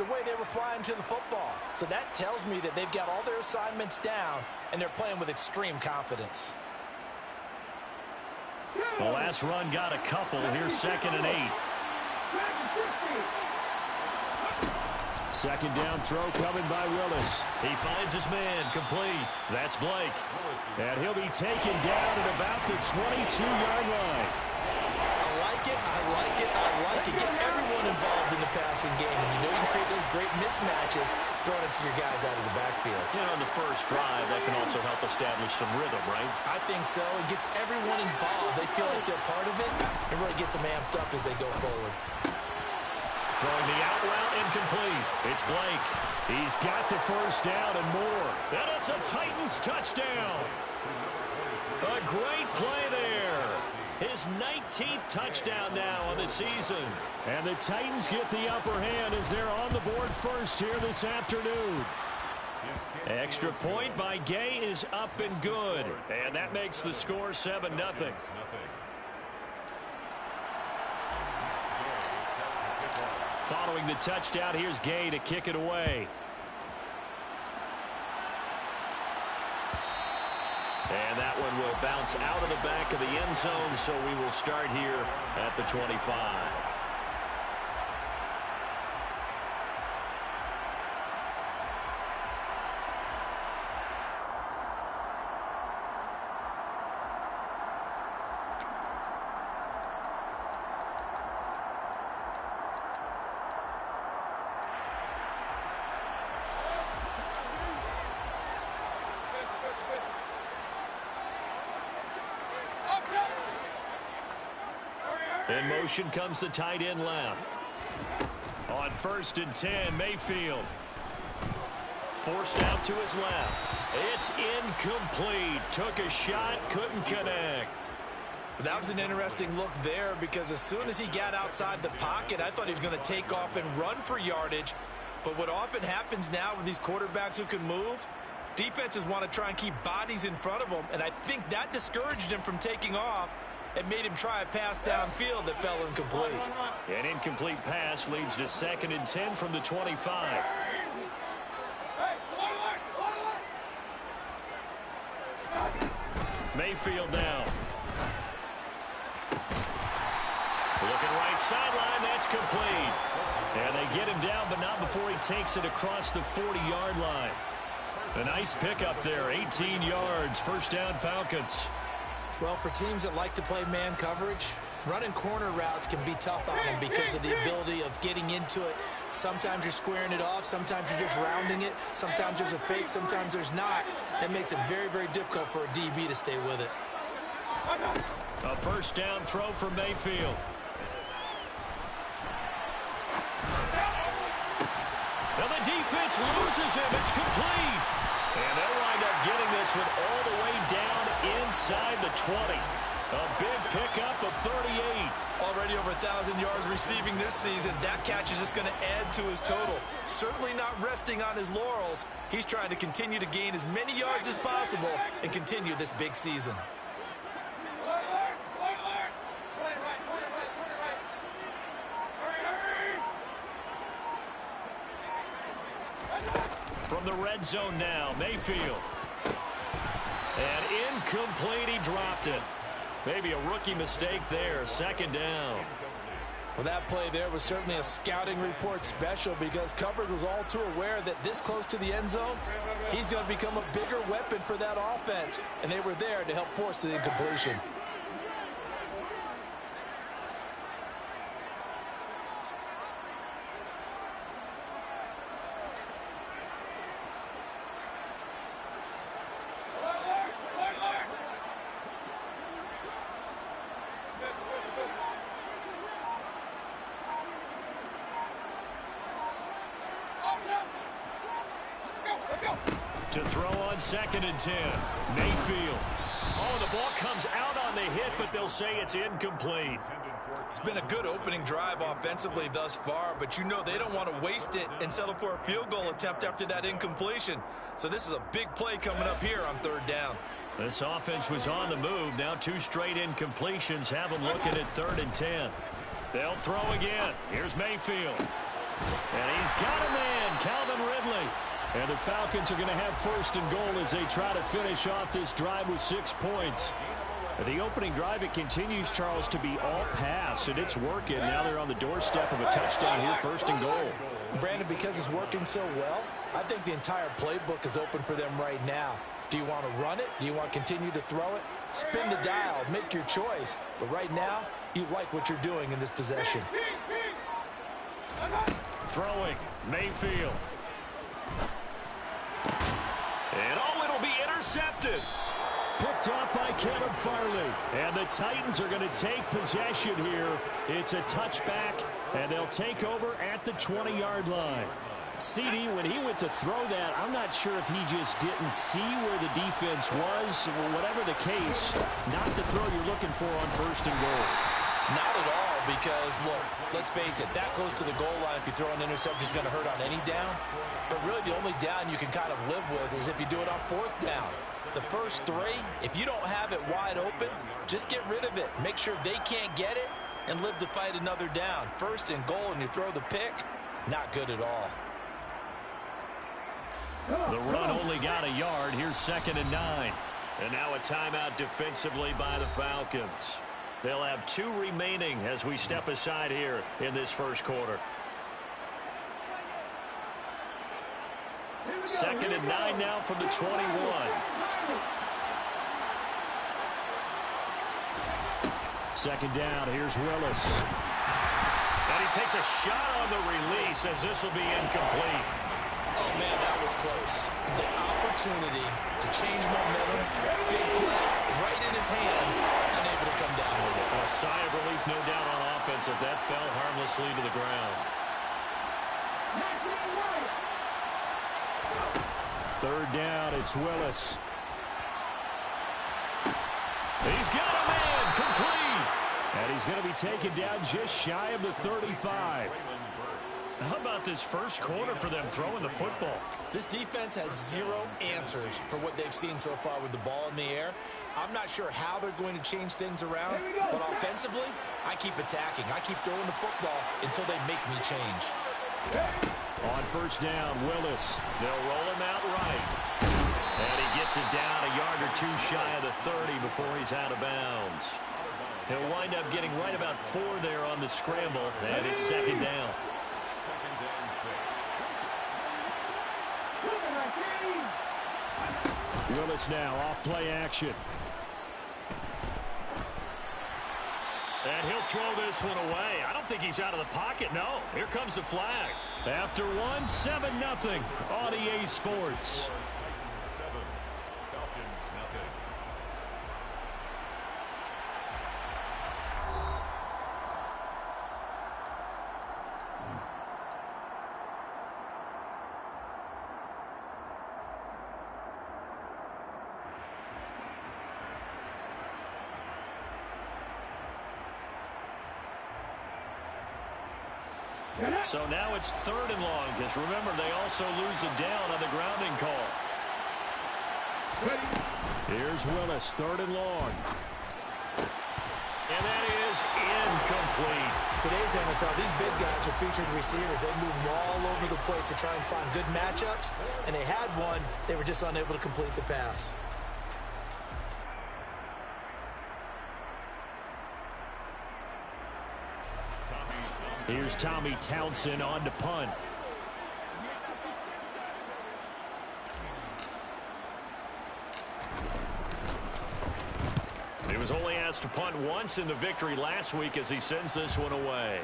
the way they were flying to the football. So that tells me that they've got all their assignments down, and they're playing with extreme confidence. The last run got a couple. Here's 2nd and 8. Second down throw coming by Willis. He finds his man, complete. That's Blake. And he'll be taken down at about the 22-yard line. I like it, I like it, I like it. Get everyone involved in the passing game. And you know you can create those great mismatches throwing it to your guys out of the backfield. You know, on the first drive, that can also help establish some rhythm, right? I think so. It gets everyone involved. They feel like they're part of it. It really gets them amped up as they go forward. Throwing the out route, incomplete. It's Blake. He's got the first down and more. And it's a Titans touchdown. A great play there. His 19th touchdown now on the season. And the Titans get the upper hand as they're on the board first here this afternoon. Extra point by Gay is up and good. And that makes the score 7-0. Following the touchdown, here's Gay to kick it away. And that one will bounce out of the back of the end zone, so we will start here at the 25. In motion comes the tight end left. On 1st and 10, Mayfield. Forced out to his left. It's incomplete. Took a shot, couldn't connect. That was an interesting look there because as soon as he got outside the pocket, I thought he was going to take off and run for yardage. But what often happens now with these quarterbacks who can move, defenses want to try and keep bodies in front of them, and I think that discouraged him from taking off. It made him try a pass downfield that fell incomplete. An incomplete pass leads to 2nd and 10 from the 25. Mayfield now. Looking right sideline, that's complete. And they get him down, but not before he takes it across the 40-yard line. A nice pickup there, 18 yards, first down Falcons. Well, for teams that like to play man coverage, running corner routes can be tough on them because of the ability of getting into it. Sometimes you're squaring it off. Sometimes you're just rounding it. Sometimes there's a fake. Sometimes there's not. That makes it very, very difficult for a DB to stay with it. A first down throw for Mayfield. Now the defense loses him. It's complete. And they'll wind up getting this one all the way down inside the 20. A big pickup of 38. Already over 1,000 yards receiving this season. That catch is just going to add to his total. Certainly not resting on his laurels. He's trying to continue to gain as many yards as possible and continue this big season. From the red zone now, Mayfield. And incomplete, he dropped it. Maybe a rookie mistake there, 2nd down. Well, that play there was certainly a scouting report special because coverage was all too aware that this close to the end zone, he's going to become a bigger weapon for that offense, and they were there to help force the incompletion. To throw on 2nd and 10. Mayfield. Oh, the ball comes out on the hit, but they'll say it's incomplete. It's been a good opening drive offensively thus far, but you know they don't want to waste it and settle for a field goal attempt after that incompletion. So this is a big play coming up here on 3rd down. This offense was on the move. Now 2 straight incompletions have them looking at 3rd and 10. They'll throw again. Here's Mayfield. And he's got him And the Falcons are going to have first and goal as they try to finish off this drive with 6 points. The opening drive, it continues, Charles, to be all pass, and it's working. Now they're on the doorstep of a touchdown here, first and goal. Brandon, because it's working so well, I think the entire playbook is open for them right now. Do you want to run it? Do you want to continue to throw it? Spin the dial, make your choice. But right now, you like what you're doing in this possession. Throwing, Mayfield. And it'll be intercepted. Picked off by Kevin Farley. And the Titans are going to take possession here. It's a touchback, and they'll take over at the 20-yard line. CD, when he went to throw that, I'm not sure if he just didn't see where the defense was. Whatever the case, not the throw you're looking for on first and goal. Not at all, because, look, let's face it, that close to the goal line, if you throw an interception, is going to hurt on any down. But really, the only down you can kind of live with is if you do it on 4th down. The first 3, if you don't have it wide open, just get rid of it. Make sure they can't get it and live to fight another down. First and goal, and you throw the pick, not good at all. The run only got a yard. Here's 2nd and 9. And now a timeout defensively by the Falcons. They'll have 2 remaining as we step aside here in this first quarter. 2nd and 9 now from the 21. Second down, here's Willis. And he takes a shot on the release as this will be incomplete. Oh, man, that was close. The opportunity to change momentum, big play, right in his hands, unable to come down with it. A sigh of relief, no doubt, on offense if that fell harmlessly to the ground. 3rd down, it's Willis. He's got a man, complete. And he's going to be taken down just shy of the 35. How about this first quarter for them throwing the football? This defense has 0 answers for what they've seen so far with the ball in the air. I'm not sure how they're going to change things around, but offensively, I keep attacking. I keep throwing the football until they make me change. On first down, Willis. They'll roll him out right. And he gets it down a yard or 2 shy of the 30 before he's out of bounds. He'll wind up getting right about 4 there on the scramble, and it's 2nd down. Willis now off play action. And he'll throw this one away. I don't think he's out of the pocket. No, here comes the flag. After 1, 7-0 on EA Sports. 7, Falcons nothing. So now it's 3rd and long, because remember, they also lose a down on the grounding call. Here's Willis, 3rd and long. And that is incomplete. Today's NFL, these big guys are featured receivers. They move them all over the place to try and find good matchups, and they had one. They were just unable to complete the pass. Here's Tommy Townsend on to punt. He was only asked to punt once in the victory last week as he sends this one away.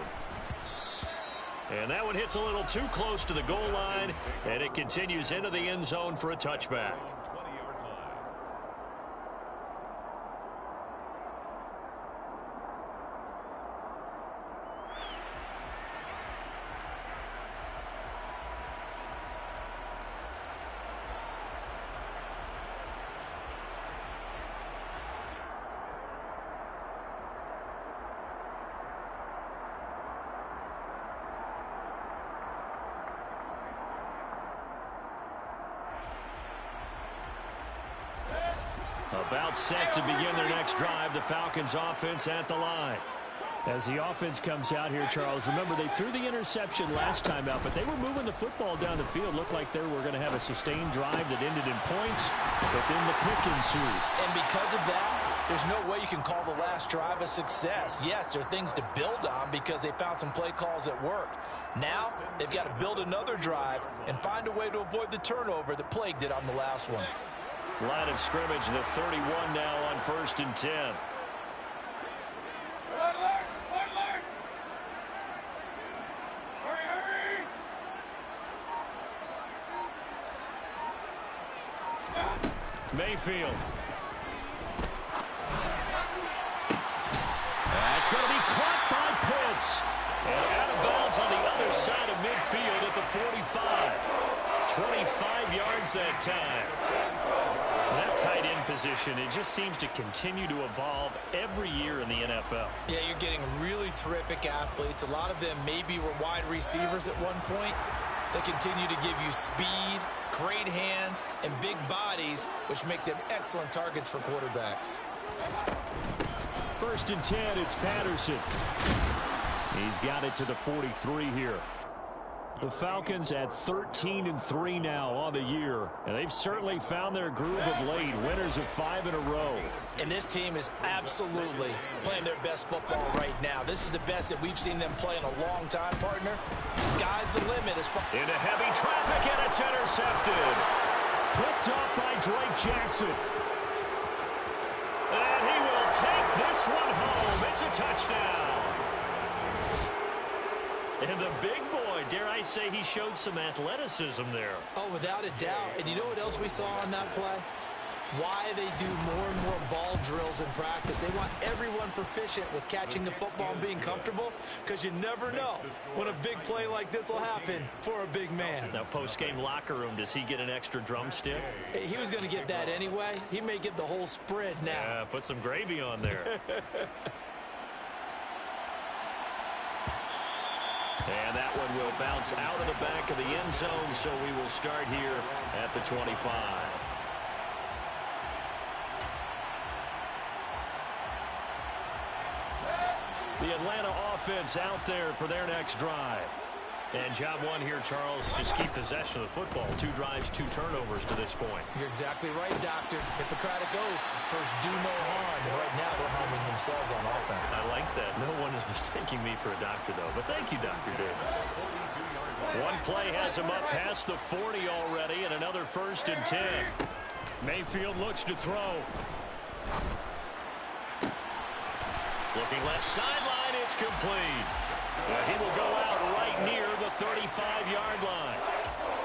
And that one hits a little too close to the goal line, and it continues into the end zone for a touchback. About set to begin their next drive, the Falcons offense at the line. As the offense comes out here, Charles, remember they threw the interception last time out, but they were moving the football down the field. Looked like they were going to have a sustained drive that ended in points, but then the pick ensued. And because of that, there's no way you can call the last drive a success. Yes, there are things to build on because they found some play calls that worked. Now, they've got to build another drive and find a way to avoid the turnover that plagued it on the last one. Line of scrimmage, the 31 now on 1st and 10. Mayfield. That's going to be caught by Pitts. And out of bounds on the other side of midfield at the 45. 25 yards that time. That tight end position, it just seems to continue to evolve every year in the NFL. Yeah, you're getting really terrific athletes. A lot of them maybe were wide receivers at one point. They continue to give you speed, great hands, and big bodies, which make them excellent targets for quarterbacks. 1st and 10, it's Patterson. He's got it to the 43 here. The Falcons at 13-3 now on the year, and they've certainly found their groove of late. Winners of 5 in a row. And this team is absolutely playing their best football right now. This is the best that we've seen them play in a long time, partner. Sky's the limit. Into heavy traffic, and it's intercepted. Picked off by Drake Jackson. And he will take this one home. It's a touchdown. And the big boy, dare I say, he showed some athleticism there. Oh, without a doubt. And you know what else we saw on that play? Why they do more and more ball drills in practice. They want everyone proficient with catching the football and being comfortable, because you never know when a big play like this will happen for a big man. Now, post-game locker room, does he get an extra drumstick? He was going to get that anyway. He may get the whole spread now. Yeah, put some gravy on there. And that one will bounce out of the back of the end zone, so we will start here at the 25. The Atlanta offense out there for their next drive. And job one here, Charles, just keep possession of the football. 2 drives, 2 turnovers to this point. You're exactly right, Doctor. Hippocratic oath. First, do no harm. And right now, they're harming themselves on offense. I like that. No one is mistaking me for a doctor, though. But thank you, Dr. Davis. One play has him up past the 40 already, and another 1st and 10. Mayfield looks to throw. Looking left sideline, it's complete. He will go out right near the 35-yard line.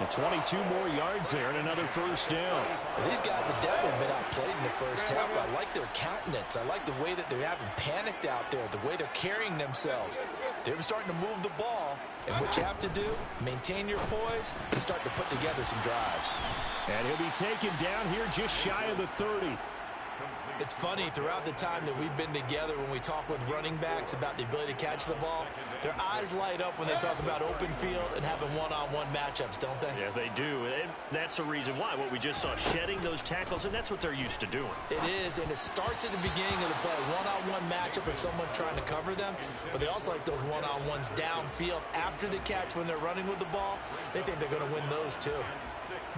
And 22 more yards there and another 1st down. Well, these guys have definitely been outplayed in the first half. I like their countenance. I like the way that they haven't panicked out there, the way they're carrying themselves. They're starting to move the ball. And what you have to do, maintain your poise and start to put together some drives. And he'll be taken down here just shy of the 30. It's funny, throughout the time that we've been together, when we talk with running backs about the ability to catch the ball, their eyes light up when they talk about open field and having one-on-one matchups, don't they? Yeah, they do. And that's the reason why. What we just saw, shedding those tackles, and that's what they're used to doing. It is, and it starts at the beginning of the play. One-on-one matchup if someone's trying to cover them, but they also like those one-on-ones downfield after the catch when they're running with the ball. They think they're going to win those too.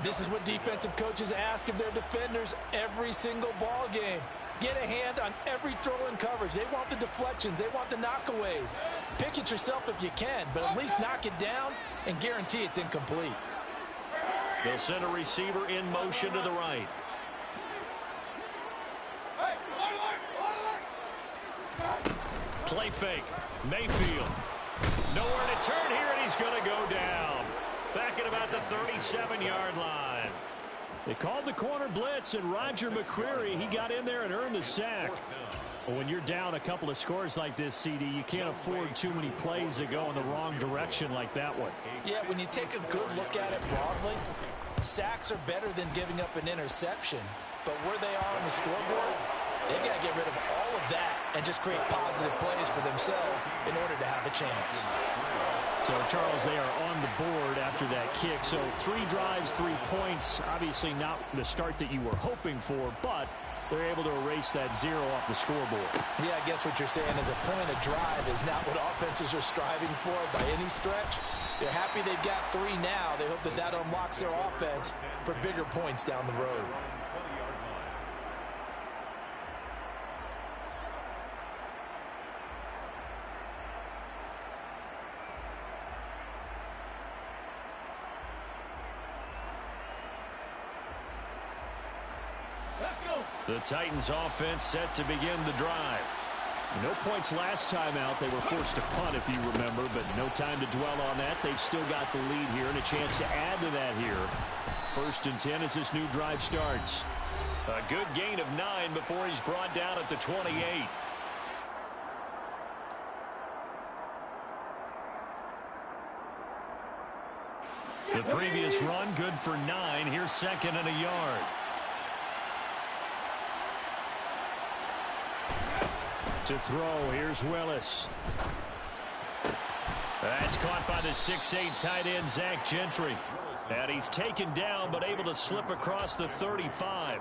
This is what defensive coaches ask of their defenders every single ball game. Get a hand on every throw in coverage. They want the deflections. They want the knockaways. Pick it yourself if you can, but at least knock it down and guarantee it's incomplete. They'll send a receiver in motion to the right. Play fake. Mayfield. Nowhere to turn here, and he's going to go down. Back at about the 37-yard line. They called the corner blitz, and Roger McCreary, he got in there and earned the sack. Well, when you're down a couple of scores like this, CD, you can't afford too many plays that go in the wrong direction like that one. Yeah, when you take a good look at it broadly, sacks are better than giving up an interception. But where they are on the scoreboard, they've got to get rid of all of that and just create positive plays for themselves in order to have a chance. So, Charles, they are on the board after that kick. So 3 drives, 3 points. Obviously not the start that you were hoping for, but they're able to erase that 0 off the scoreboard. Yeah, I guess what you're saying is a point of drive is not what offenses are striving for by any stretch. They're happy they've got 3 now. They hope that that unlocks their offense for bigger points down the road. The Titans offense set to begin the drive. No points last time out. They were forced to punt, if you remember, but no time to dwell on that. They've still got the lead here and a chance to add to that here. 1st and 10 as this new drive starts. A good gain of 9 before he's brought down at the 28. The previous run good for 9. Here's 2nd and a yard. To throw, here's Willis. That's caught by the 6'8" tight end, Zach Gentry. And he's taken down, but able to slip across the 35.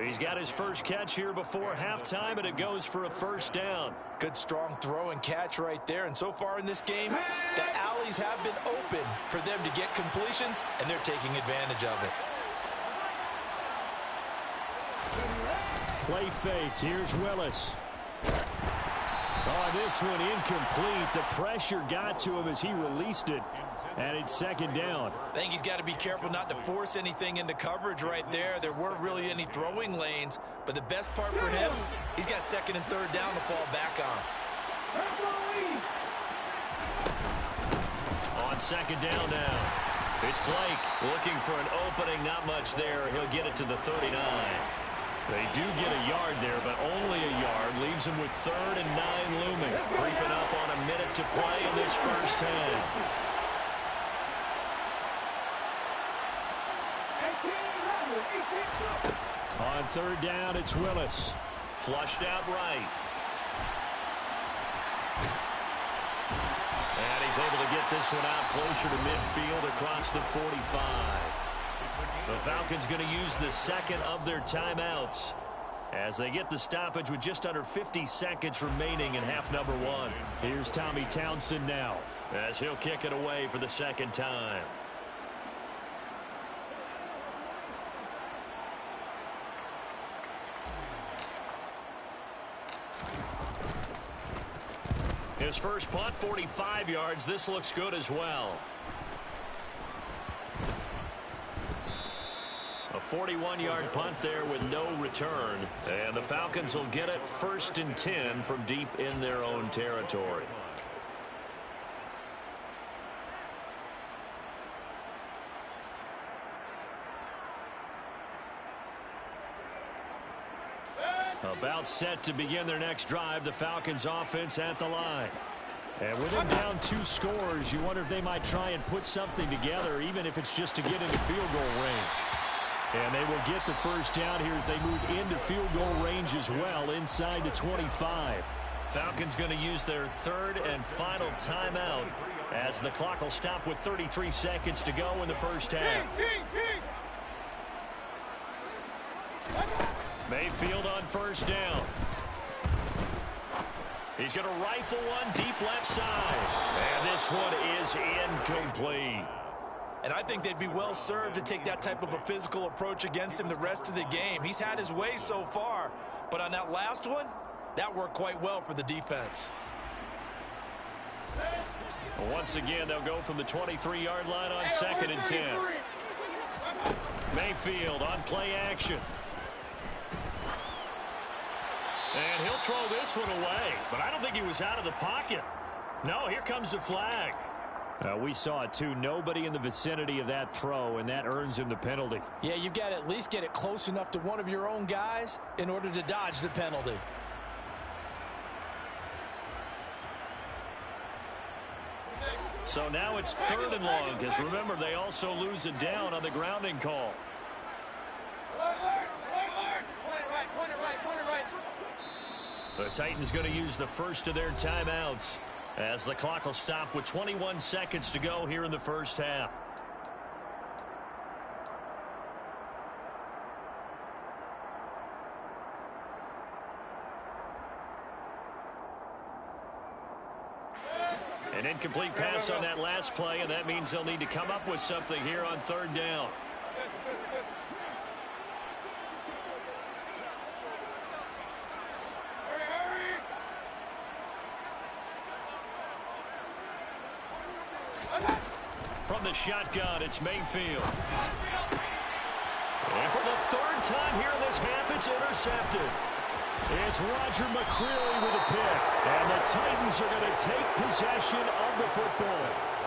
He's got his first catch here before halftime, and it goes for a 1st down. Good, strong throw and catch right there. And so far in this game, the alleys have been open for them to get completions, and they're taking advantage of it. Play fake. Here's Willis. Oh, this one incomplete. The pressure got to him as he released it, and it's 2nd down. I think he's got to be careful not to force anything into coverage right there. There weren't really any throwing lanes, but the best part for him, he's got 2nd and 3rd down to fall back on. On 2nd down now. It's Blake looking for an opening. Not much there. He'll get it to the 39. They do get a yard there, but only a yard. Leaves them with 3rd and 9 looming. Creeping up on a minute to play in this first half. On 3rd down, it's Willis. Flushed out right. And he's able to get this one out closer to midfield across the 45. The Falcons going to use the 2nd of their timeouts as they get the stoppage with just under 50 seconds remaining in half number 1. Here's Tommy Townsend now as he'll kick it away for the 2nd time. His first punt, 45 yards. This looks good as well. A 41-yard punt there with no return. And the Falcons will get it 1st and 10 from deep in their own territory. About set to begin their next drive. The Falcons offense at the line. And with them down 2 scores, you wonder if they might try and put something together, even if it's just to get into field goal range. And they will get the 1st down here as they move into field goal range as well inside the 25. Falcons going to use their 3rd and final timeout as the clock will stop with 33 seconds to go in the first half. Mayfield on 1st down. He's going to rifle one deep left side. And this one is incomplete. And I think they'd be well served to take that type of a physical approach against him the rest of the game. He's had his way so far, but on that last one, that worked quite well for the defense. Once again, they'll go from the 23-yard line on 2nd and 10. Mayfield on play action. And he'll throw this one away, but I don't think he was out of the pocket. No, here comes the flag. We saw it too. Nobody in the vicinity of that throw, and that earns him the penalty. Yeah, you've got to at least get it close enough to one of your own guys in order to dodge the penalty. So now it's 3rd and long, because remember, they also lose it down on the grounding call. The Titans going to use the 1st of their timeouts as the clock will stop with 21 seconds to go here in the first half. Incomplete pass on that last play, and that means they'll need to come up with something here on third down. From the shotgun, it's Mayfield. And for the third time here in this half, it's intercepted. It's Roger McCreary with a pick. And the Titans are going to take possession of the football.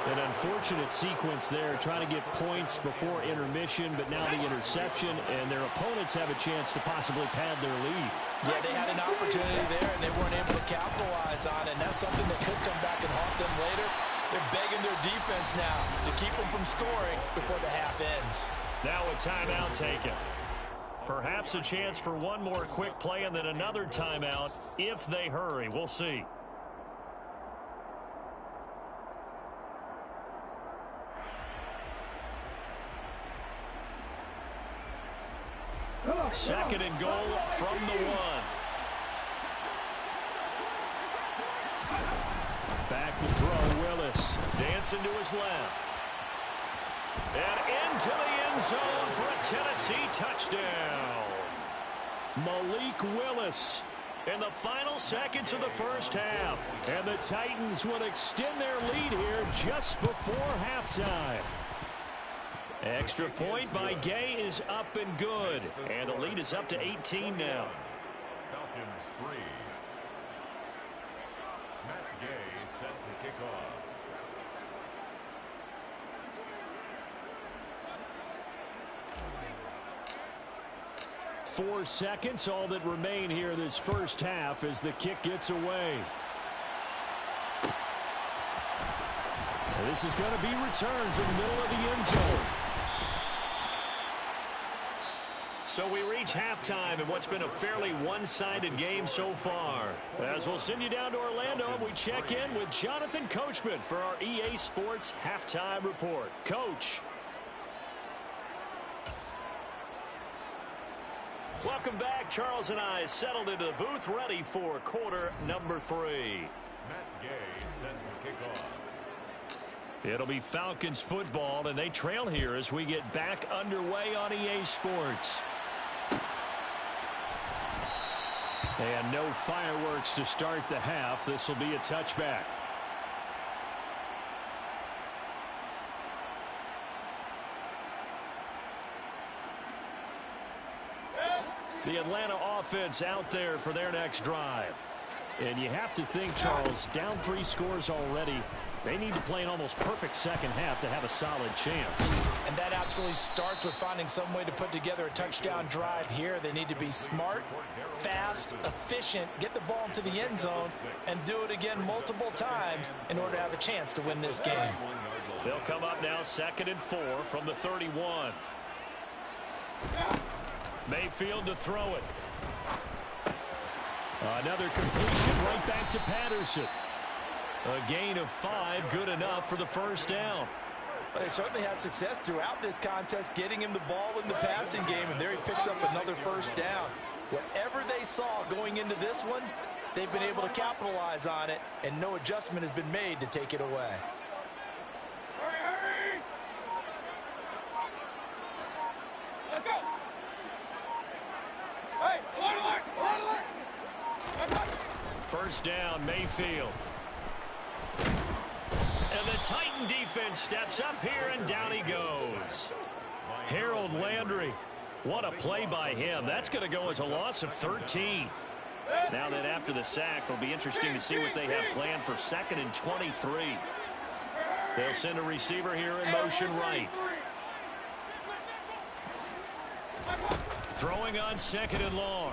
An unfortunate sequence there, trying to get points before intermission, but now the interception, and their opponents have a chance to possibly pad their lead. Yeah, they had an opportunity there, and they weren't able to capitalize on it, and that's something that could come back and haunt them later. They're begging their defense now to keep them from scoring before the half ends. Now a timeout taken. Perhaps a chance for one more quick play and then another timeout if they hurry. We'll see. Second and goal from the 1. Back to throw, Willis. Dancing to his left. And into the end zone for a Tennessee touchdown. Malik Willis in the final seconds of the first half. And the Titans will extend their lead here just before halftime. Extra point by Gay is up and good. And the lead is up to 18 now. Falcons 3. Matt Gay set to kick off. 4 seconds, all that remain here this first half as the kick gets away. This is going to be returned from the middle of the end zone. So we reach halftime in what's been a fairly one-sided game so far. As we'll send you down to Orlando, and we check in with Jonathan Coachman for our EA Sports Halftime Report. Coach. Welcome back. Charles and I settled into the booth, ready for quarter number 3. Matt Gay set to kick off. It'll be Falcons football, and they trail here as we get back underway on EA Sports. And no fireworks to start the half. This will be a touchback. The Atlanta offense out there for their next drive. And you have to think, Charles, down 3 scores already. They need to play an almost perfect second half to have a solid chance. And that absolutely starts with finding some way to put together a touchdown drive here. They need to be smart, fast, efficient, get the ball into the end zone, and do it again multiple times in order to have a chance to win this game. They'll come up now 2nd and 4 from the 31. Mayfield to throw it. Another completion right back to Patterson. A gain of 5, good enough for the first down. They certainly had success throughout this contest, getting him the ball in the passing game, and there he picks up another first down. Whatever they saw going into this one, they've been able to capitalize on it, and no adjustment has been made to take it away. Let's go. Hey, alert! First down, Mayfield. And the Titan defense steps up here, and down he goes. Harold Landry. What a play by him. That's going to go as a loss of 13. Now that after the sack, it'll be interesting to see what they have planned for 2nd and 23. They'll send a receiver here in motion right. Throwing on 2nd and long.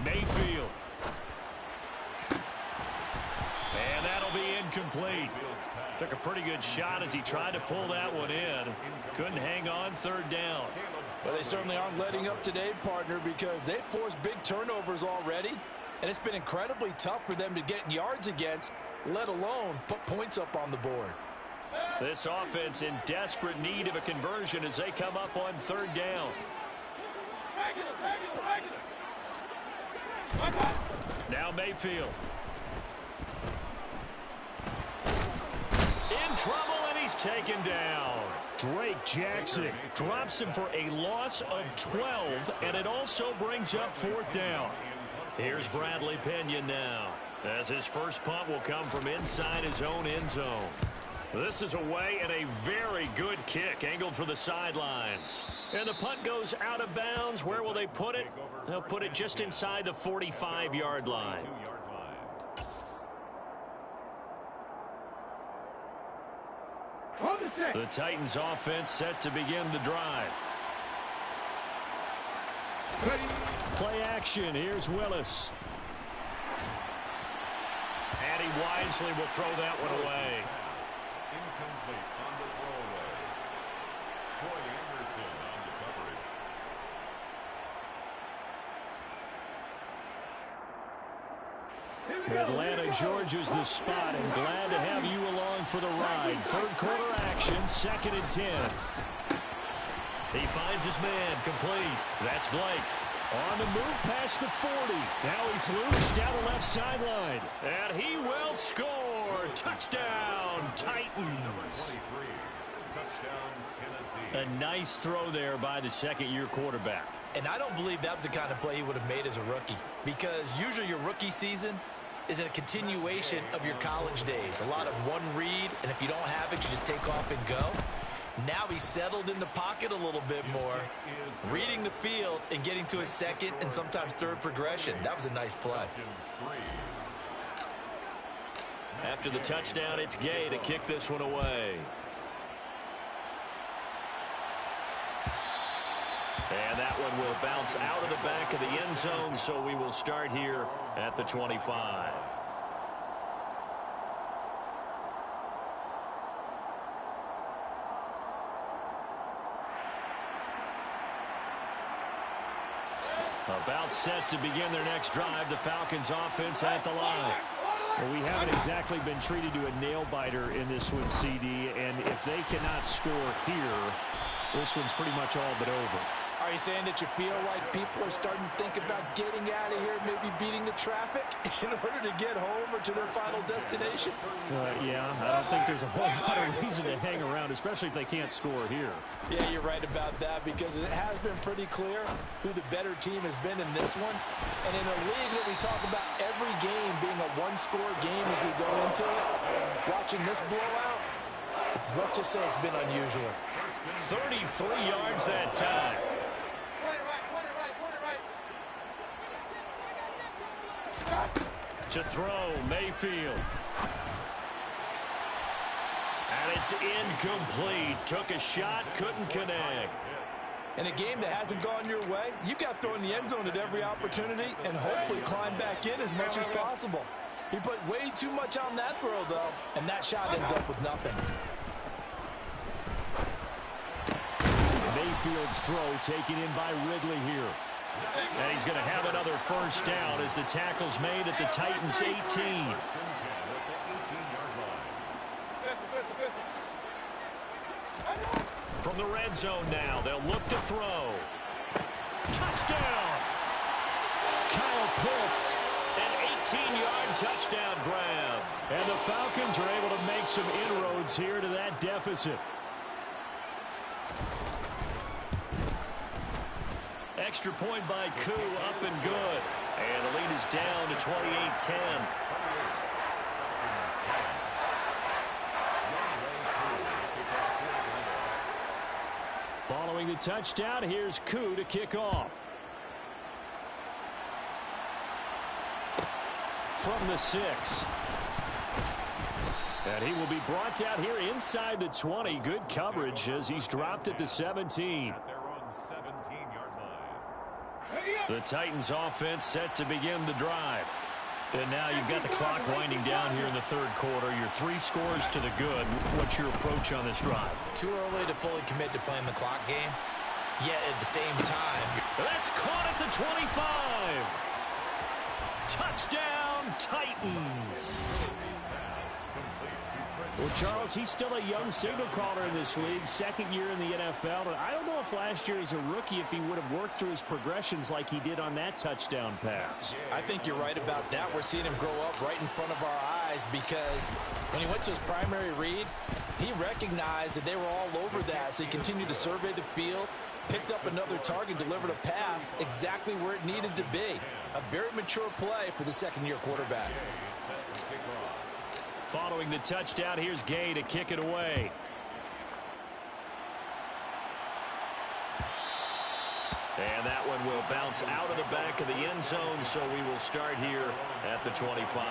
Mayfield. And that'll be incomplete. Took a pretty good shot as he tried to pull that one in. Couldn't hang on 3rd down. Well, they certainly aren't letting up today, partner, because they've forced big turnovers already, and it's been incredibly tough for them to get yards against, let alone put points up on the board. This offense in desperate need of a conversion as they come up on 3rd down. in trouble, and he's taken down. Drake Jackson drops him for a loss of 12, and it also brings up 4th down. Here's Bradley Pinion now, as his first punt will come from inside his own end zone. This is away, and a very good kick angled for the sidelines. And the punt goes out of bounds. Where will they put it? They'll put it just inside the 45-yard line. The Titans offense set to begin the drive. Play action. Here's Willis. And he wisely will throw that one away. Incomplete on the throwaway. Troy Anderson on the coverage. Atlanta, Georgia's the spot, and glad to have you along for the ride. Third quarter action, 2nd and 10. He finds his man, complete. That's Blake. On the move past the 40. Now he's loose down the left sideline. And he will score. Touchdown, Titans. Touchdown, Tennessee. A nice throw there by the second-year quarterback. And I don't believe that was the kind of play he would have made as a rookie, because usually your rookie season is a continuation of your college days. A lot of one read, and if you don't have it, you just take off and go. Now he's settled in the pocket a little bit more, reading the field and getting to his second and sometimes third progression. That was a nice play. After the touchdown, it's Gay to kick this one away. And that one will bounce out of the back of the end zone, so we will start here at the 25. About set to begin their next drive. The Falcons offense at the line. Well, we haven't exactly been treated to a nail-biter in this one, CD, and if they cannot score here, this one's pretty much all but over. Are you saying that you feel like people are starting to think about getting out of here, maybe beating the traffic in order to get home or to their final destination? Yeah, I don't think there's a whole lot of reason to hang around, especially if they can't score here. Yeah, you're right about that, because it has been pretty clear who the better team has been in this one. And in a league that we talk about every game being a one-score game as we go into it, watching this blowout, let's just say it's been unusual. 33 yards that time. To throw, Mayfield. And it's incomplete. Took a shot, couldn't connect. In a game that hasn't gone your way, you've got to throw in the end zone at every opportunity and hopefully climb back in as much as possible. He put way too much on that throw, though, and that shot ends up with nothing. Mayfield's throw taken in by Ridley here. And he's going to have another first down as the tackle's made at the Titans' 18. From the red zone now, they'll look to throw. Touchdown! Kyle Pitts, an 18-yard touchdown grab. And the Falcons are able to make some inroads here to that deficit. Extra point by Koo, up and good. And the lead is down to 28-10. Following the touchdown, here's Koo to kick off. From the 6. And he will be brought down here inside the 20. Good coverage as he's dropped at the 17. The Titans offense set to begin the drive. And now you've got the clock winding down here in the third quarter. Your 3 scores to the good. What's your approach on this drive? Too early to fully commit to playing the clock game. Yet at the same time, that's caught at the 25. Touchdown, Titans. Well, Charles, he's still a young signal caller in this league, second year in the NFL. And I don't know if last year as a rookie if he would have worked through his progressions like he did on that touchdown pass. I think you're right about that. We're seeing him grow up right in front of our eyes because when he went to his primary read, he recognized that they were all over that. So he continued to survey the field, picked up another target, delivered a pass exactly where it needed to be. A very mature play for the second-year quarterback. Following the touchdown, here's Gay to kick it away. And that one will bounce out of the back of the end zone, so we will start here at the 25.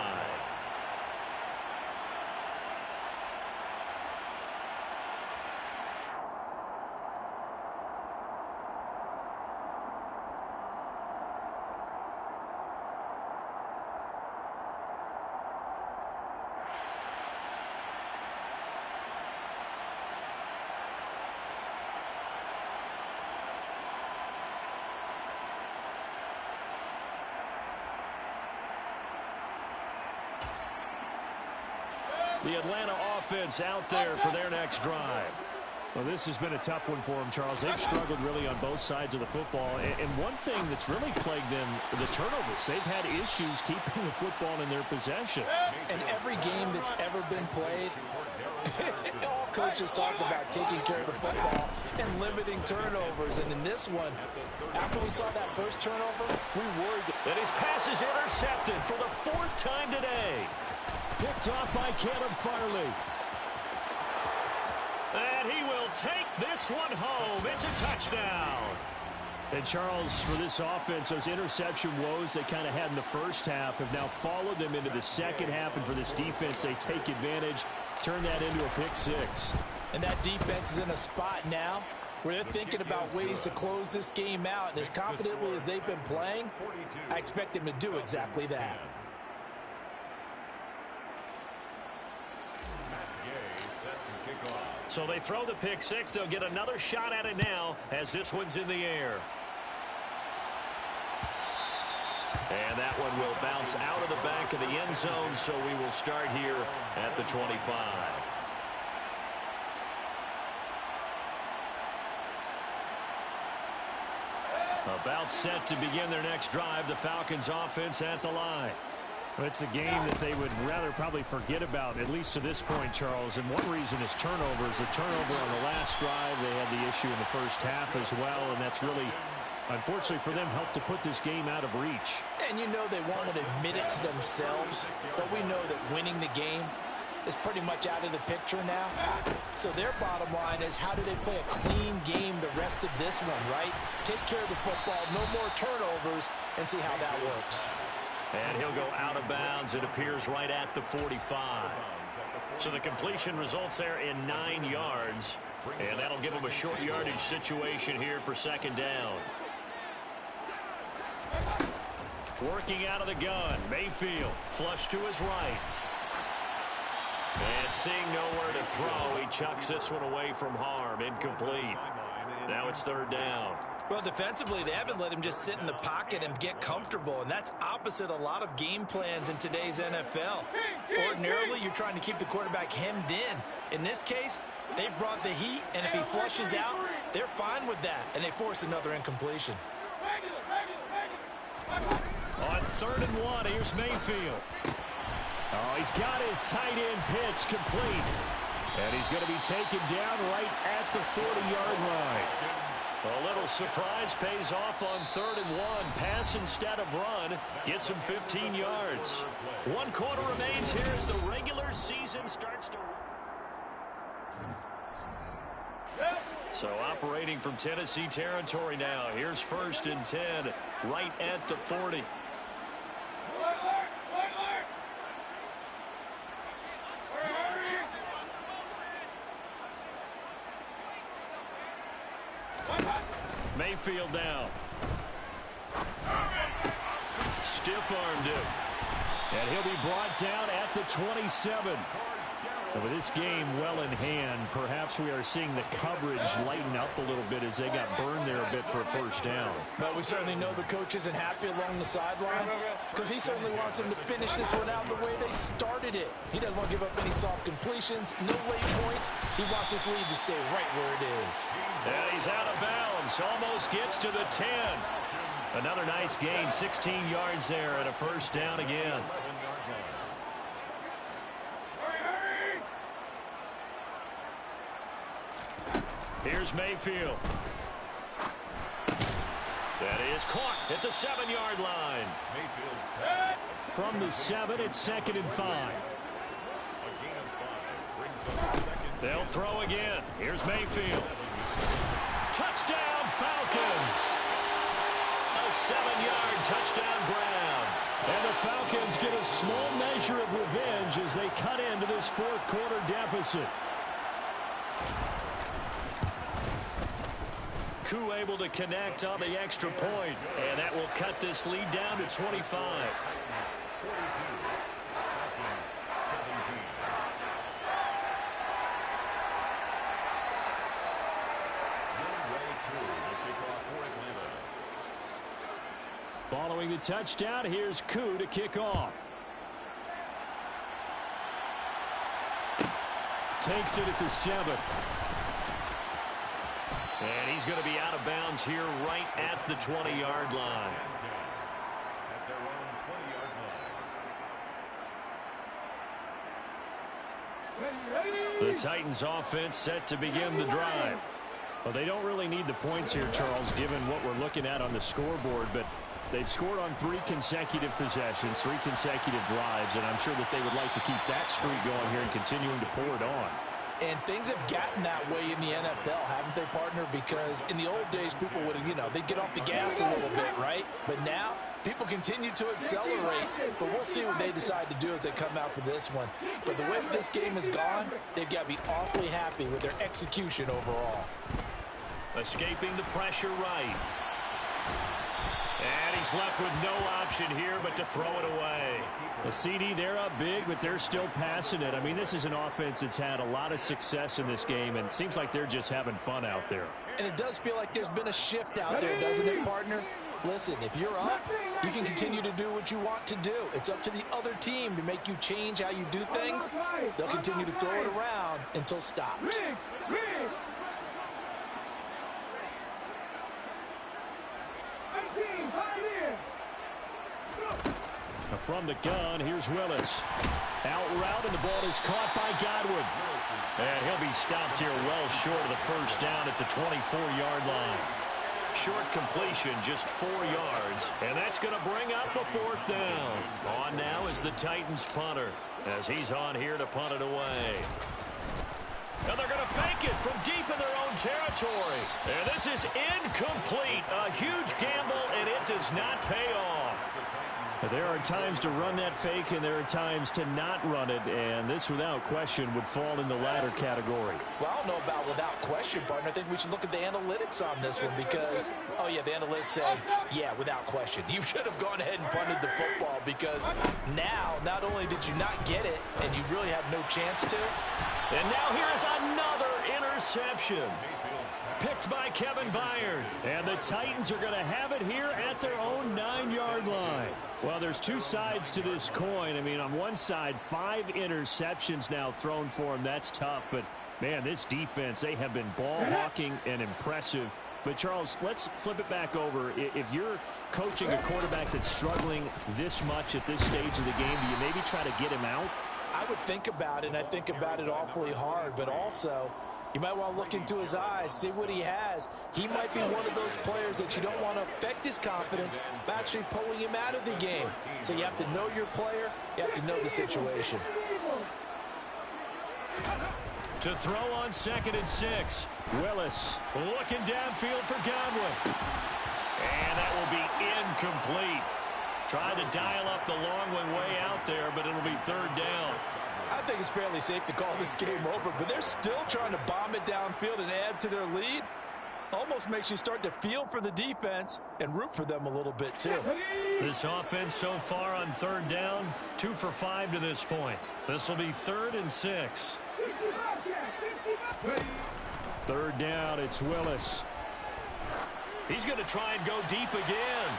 The Atlanta offense out there for their next drive. Well, this has been a tough one for them, Charles. They've struggled really on both sides of the football. And one thing that's really plagued them, the turnovers. They've had issues keeping the football in their possession. And every game that's ever been played, all coaches talk about taking care of the football and limiting turnovers. And in this one, after we saw that first turnover, we worried. And his pass is intercepted for the fourth time today. Picked off by Caleb Farley. And he will take this one home. It's a touchdown. And Charles, for this offense, those interception woes they kind of had in the first half have now followed them into the second half. And for this defense, they take advantage, turn that into a pick six. And that defense is in a spot now where they're thinking about ways to close this game out. And as confidently as they've been playing, I expect them to do exactly that. So they throw the pick six. They'll get another shot at it now as this one's in the air. And that one will bounce out of the back of the end zone, so we will start here at the 25. About set to begin their next drive. The Falcons offense at the line. It's a game that they would rather probably forget about, at least to this point, Charles. And one reason is turnovers. A turnover on the last drive. They had the issue in the first half as well, and that's really, unfortunately for them, helped to put this game out of reach. And you know they won't admit it to themselves, but we know that winning the game is pretty much out of the picture now. So their bottom line is, how do they play a clean game the rest of this one, right? Take care of the football, no more turnovers, and see how that works. And he'll go out of bounds. It appears right at the 45. So the completion results there in 9 yards. And that'll give him a short yardage situation here for second down. Working out of the gun. Mayfield flush to his right. And seeing nowhere to throw, he chucks this one away from harm. Incomplete. Now it's third down. Well, defensively, they haven't let him just sit in the pocket and get comfortable, and that's opposite a lot of game plans in today's NFL. Ordinarily, you're trying to keep the quarterback hemmed in. In this case, they brought the heat, and if he flushes out, they're fine with that, and they force another incompletion. On 3rd and 1, here's Mayfield. Oh, he's got his tight end pitch complete. And he's going to be taken down right at the 40-yard line. A little surprise pays off on 3rd and 1. Pass instead of run. Gets him 15 yards. 1 quarter remains here as the regular season starts to... So operating from Tennessee territory now. Here's 1st and 10 right at the 40. Mayfield down. Stiff-armed him. And he'll be brought down at the 27. And with this game well in hand, perhaps we are seeing the coverage lighten up a little bit as they got burned there a bit for a first down. But we certainly know the coach isn't happy along the sideline because he certainly wants them to finish this one out the way they started it. He doesn't want to give up any soft completions, no late points. He wants his lead to stay right where it is. And he's out of bounds. Almost gets to the 10. Another nice gain, 16 yards there and a first down again. Here's Mayfield. That is caught at the 7-yard line. From the 7, it's 2nd and 5. They'll throw again. Here's Mayfield. Touchdown, Falcons. A 7-yard touchdown grab. And the Falcons get a small measure of revenge as they cut into this fourth quarter deficit. Koo able to connect on the extra point, and that will cut this lead down to 25. Following the touchdown, here's Koo to kick off. Takes it at the 7. And he's going to be out of bounds here right at the 20-yard line. At their own 20-yard line. The Titans offense set to begin the drive. Well, they don't really need the points here, Charles, given what we're looking at on the scoreboard, but they've scored on 3 consecutive possessions, 3 consecutive drives, and I'm sure that they would like to keep that streak going here and continuing to pour it on. And things have gotten that way in the NFL, haven't they, partner? Because in the old days, people would, they'd get off the gas a little bit, right? But now, people continue to accelerate. But we'll see what they decide to do as they come out for this one. But the way this game has gone, they've got to be awfully happy with their execution overall. Escaping the pressure right. And he's left with no option here but to throw it away. The CD, they're up big, but they're still passing it. I mean, this is an offense that's had a lot of success in this game, and it seems like they're just having fun out there. And it does feel like there's been a shift out there, doesn't it, partner? Listen, if you're up, you can continue to do what you want to do. It's up to the other team to make you change how you do things. They'll continue to throw it around until stopped. From the gun, here's Willis. Out route, and the ball is caught by Godwin. And he'll be stopped here well short of the first down at the 24-yard line. Short completion, just 4 yards. And that's going to bring up a 4th down. On now is the Titans punter as he's on here to punt it away. And they're going to fake it from deep in their own territory. And this is incomplete. A huge gamble, and it does not pay off. There are times to run that fake, and there are times to not run it, and this, without question, would fall in the latter category. Well, I don't know about without question, partner. I think we should look at the analytics on this one because, oh, yeah, the analytics say, yeah, without question. You should have gone ahead and punted the football because now, not only did you not get it, and you really have no chance to. And now here's another interception. Picked by Kevin Byard. And the Titans are going to have it here at their own 9-yard line. Well, there's 2 sides to this coin. I mean, on one side, 5 interceptions now thrown for him. That's tough. But, man, this defense, they have been ball hawking and impressive. But, Charles, let's flip it back over. If you're coaching a quarterback that's struggling this much at this stage of the game, do you maybe try to get him out? I would think about it, and I think about it awfully hard. But also, you might want to look into his eyes, see what he has. He might be one of those players that you don't want to affect his confidence by actually pulling him out of the game. So you have to know your player. You have to know the situation. To throw on 2nd and 6. Willis Looking downfield for Godwin. And that will be incomplete. Tried to dial up the long one way out there, but it'll be 3rd down. I think it's fairly safe to call this game over, but they're still trying to bomb it downfield and add to their lead. Almost makes you start to feel for the defense and root for them a little bit, too. This offense so far on third down, 2 for 5 to this point. This will be 3rd and 6. Third down, it's Willis. He's going to try and go deep again.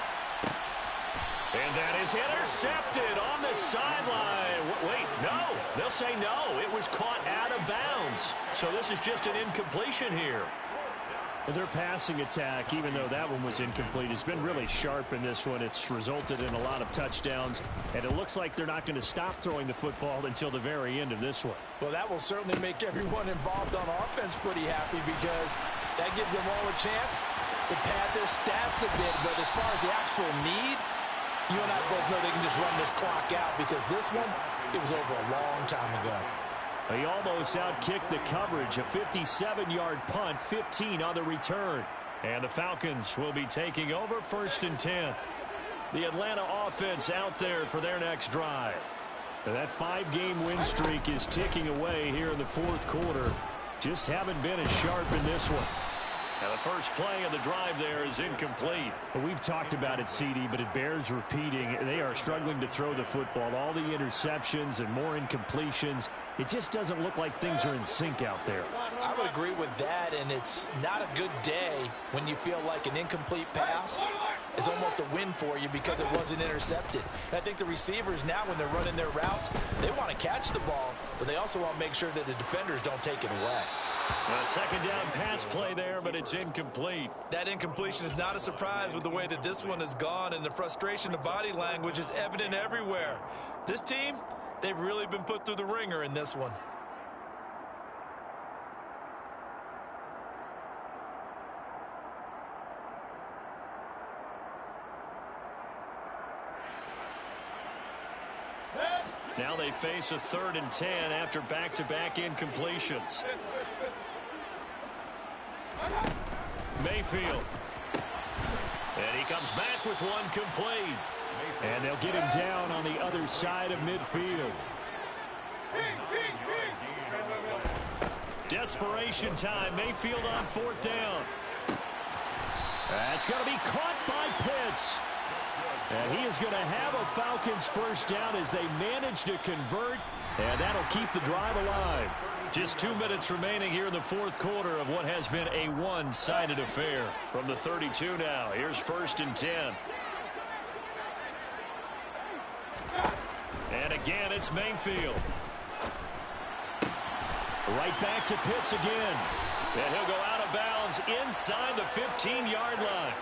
And that is intercepted on the sideline. Wait, no. They'll say no. It was caught out of bounds. So this is just an incompletion here. Their passing attack, even though that one was incomplete, has been really sharp in this one. It's resulted in a lot of touchdowns, and it looks like they're not going to stop throwing the football until the very end of this one. Well, that will certainly make everyone involved on offense pretty happy because that gives them all a chance to pad their stats a bit. But as far as the actual need, you and I both know they can just run this clock out because this one, it was over a long time ago. He almost outkicked the coverage. A 57-yard punt, 15 on the return. And the Falcons will be taking over 1st and 10. The Atlanta offense out there for their next drive. That 5-game win streak is ticking away here in the 4th quarter. Just haven't been as sharp in this one. Now the first play of the drive there is incomplete. Well, we've talked about it, CD, but it bears repeating. They are struggling to throw the football. All the interceptions and more incompletions. It just doesn't look like things are in sync out there. I would agree with that, and it's not a good day when you feel like an incomplete pass is almost a win for you because it wasn't intercepted. I think the receivers now, when they're running their routes, they want to catch the ball, but they also want to make sure that the defenders don't take it away. A 2nd down pass play there, but it's incomplete. That incompletion is not a surprise with the way that this one has gone, and the frustration of body language is evident everywhere. This team, they've really been put through the ringer in this one. Now they face a 3rd and 10 after back-to-back incompletions. Mayfield. And he comes back with one complete. And they'll get him down on the other side of midfield. Desperation time. Mayfield on 4th down. That's going to be caught by Pitts. And he is going to have a Falcons 1st down as they manage to convert. And that'll keep the drive alive. Just 2 minutes remaining here in the 4th quarter of what has been a one-sided affair. From the 32 now, here's 1st and 10. And again, it's Mayfield. Right back to Pitts again. And he'll go out of bounds inside the 15-yard line.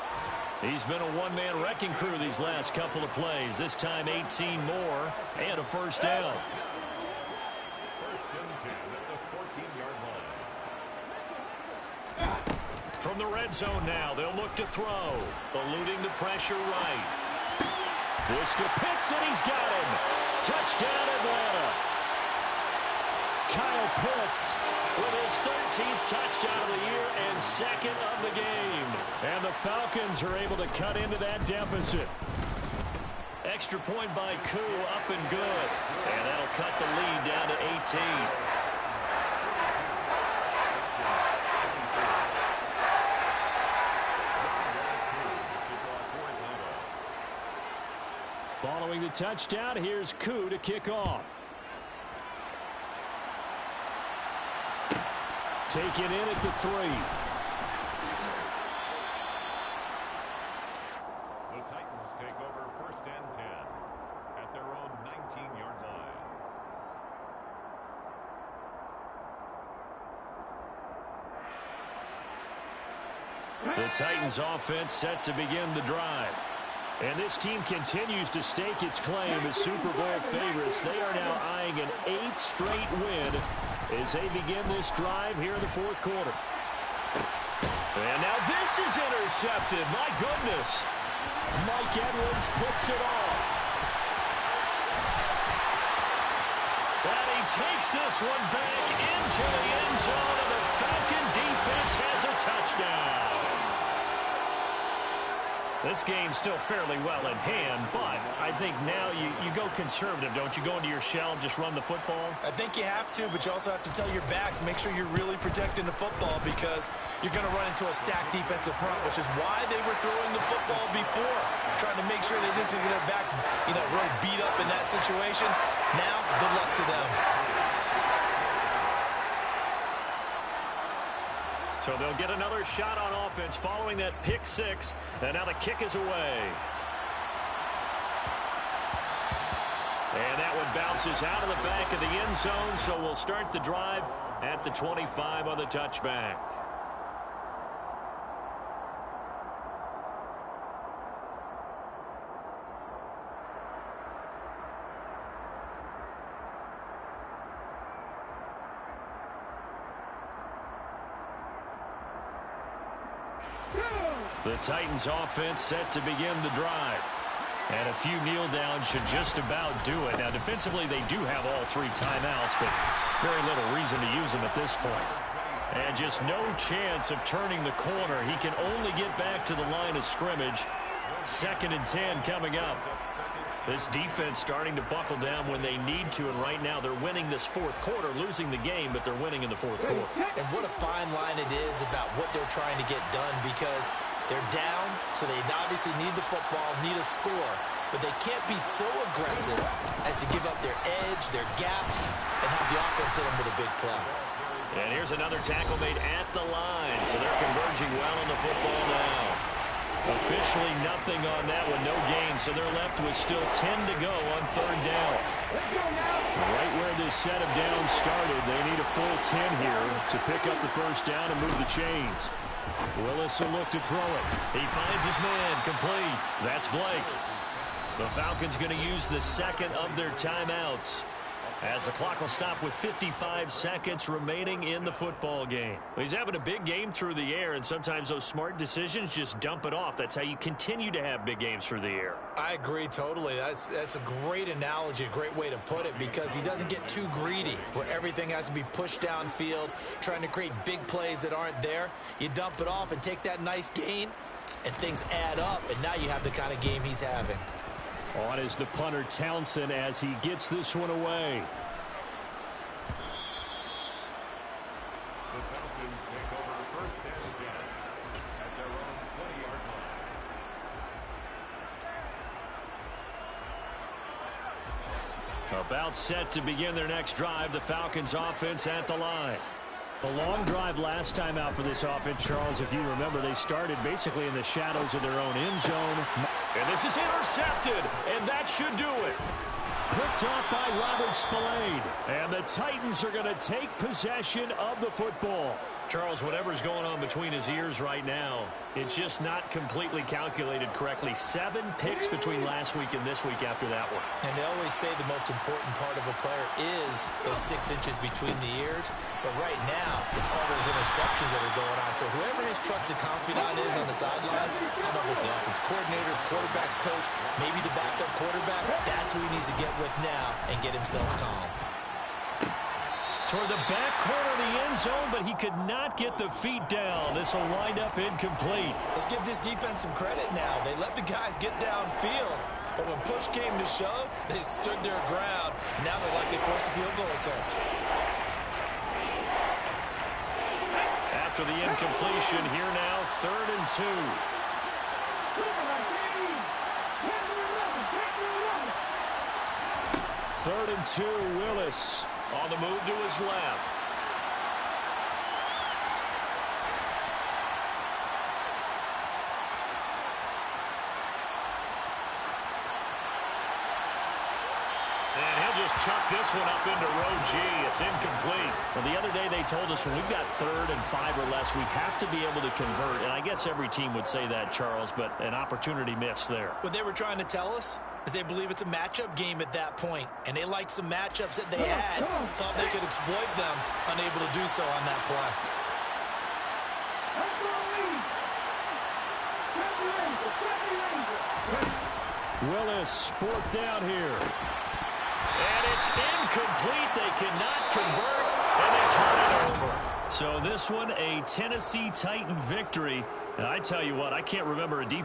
He's been a one-man wrecking crew these last couple of plays. This time 18 more and a 1st down. 1st and 10 at the 14-yard line. From the red zone now, they'll look to throw. Eluding the pressure right. This to Pitts, and he's got him. Touchdown, Atlanta. Kyle Pitts with his 13th touchdown of the year and 2nd of the game. And the Falcons are able to cut into that deficit. Extra point by Koo, up and good. And that'll cut the lead down to 18. Following the touchdown, here's Koo to kick off. Taken in at the 3. The Titans take over 1st and 10 at their own 19-yard line. The Titans offense set to begin the drive. And this team continues to stake its claim as Super Bowl favorites. They are now eyeing an 8th straight win as they begin this drive here in the 4th quarter. And now this is intercepted. My goodness. Mike Edwards puts it off. And he takes this one back into the end zone, and the Falcon defense has a touchdown. This game's still fairly well in hand, but I think now you go conservative, don't you? Go into your shell and just run the football? I think you have to, but you also have to tell your backs, make sure you're really protecting the football because you're going to run into a stacked defensive front, which is why they were throwing the football before, trying to make sure they just get their backs, really beat up in that situation. Now, good luck to them. So they'll get another shot on offense following that pick six, and now the kick is away. And that one bounces out of the back of the end zone, so we'll start the drive at the 25 on the touchback. The Titans offense set to begin the drive. And a few kneel downs should just about do it. Now, defensively, they do have all three timeouts, but very little reason to use them at this point. And just no chance of turning the corner. He can only get back to the line of scrimmage. 2nd and 10 coming up. This defense starting to buckle down when they need to, and right now they're winning this fourth quarter, losing the game, but they're winning in the fourth quarter. And what a fine line it is about what they're trying to get done because they're down, so they obviously need the football, need a score, but they can't be so aggressive as to give up their edge, their gaps, and have the offense hit them with a big play. And here's another tackle made at the line, so they're converging well on the football now. Officially nothing on that one, no gain, so they're left with still 10 to go on 3rd down. Right where this set of downs started, they need a full 10 here to pick up the 1st down and move the chains. Willis will look to throw it. He finds his man, complete. That's Blake. The Falcons going to use the 2nd of their timeouts, as the clock will stop with 55 seconds remaining in the football game. He's having a big game through the air, and sometimes those smart decisions just dump it off. That's how you continue to have big games through the air. I agree totally. That's a great analogy, a great way to put it, because he doesn't get too greedy where everything has to be pushed downfield, trying to create big plays that aren't there. You dump it off and take that nice gain, and things add up, and now you have the kind of game he's having. On is the punter Townsend as he gets this one away. The Falcons take over 1st and 10 at their own 20-yard line. About set to begin their next drive, the Falcons offense at the line. The long drive last time out for this offense, Charles, if you remember, they started basically in the shadows of their own end zone. And this is intercepted, and that should do it. Picked off by Robert Spillane. And the Titans are going to take possession of the football. Charles, whatever's going on between his ears right now, it's just not completely calculated correctly. 7 picks between last week and this week after that one. And they always say the most important part of a player is those 6 inches between the ears. But right now, it's all those interceptions that are going on. So whoever his trusted confidant is on the sidelines, I don't know if it's the offense coordinator, quarterback's coach, maybe the backup quarterback, that's who he needs to get with now and get himself calm. Toward the back corner of the end zone, but he could not get the feet down. This will wind up incomplete. Let's give this defense some credit now. They let the guys get downfield, but when push came to shove, they stood their ground, and now they're likely force a field goal attempt. After the incompletion, here now, 3rd and 2. 3rd and 2, Willis. On the move to his left. And he'll just chuck this one up into row G. It's incomplete. Well, the other day they told us when we've got 3rd and 5 or less, we have to be able to convert. And I guess every team would say that, Charles, but an opportunity missed there. What they were trying to tell us is they believe it's a matchup game at that point, and they liked some matchups that they had, thought they could exploit them, unable to do so on that play. Willis, 4th down here. And it's incomplete. They cannot convert, and they turn it over. So this one, a Tennessee Titan victory. And I tell you what, I can't remember a defense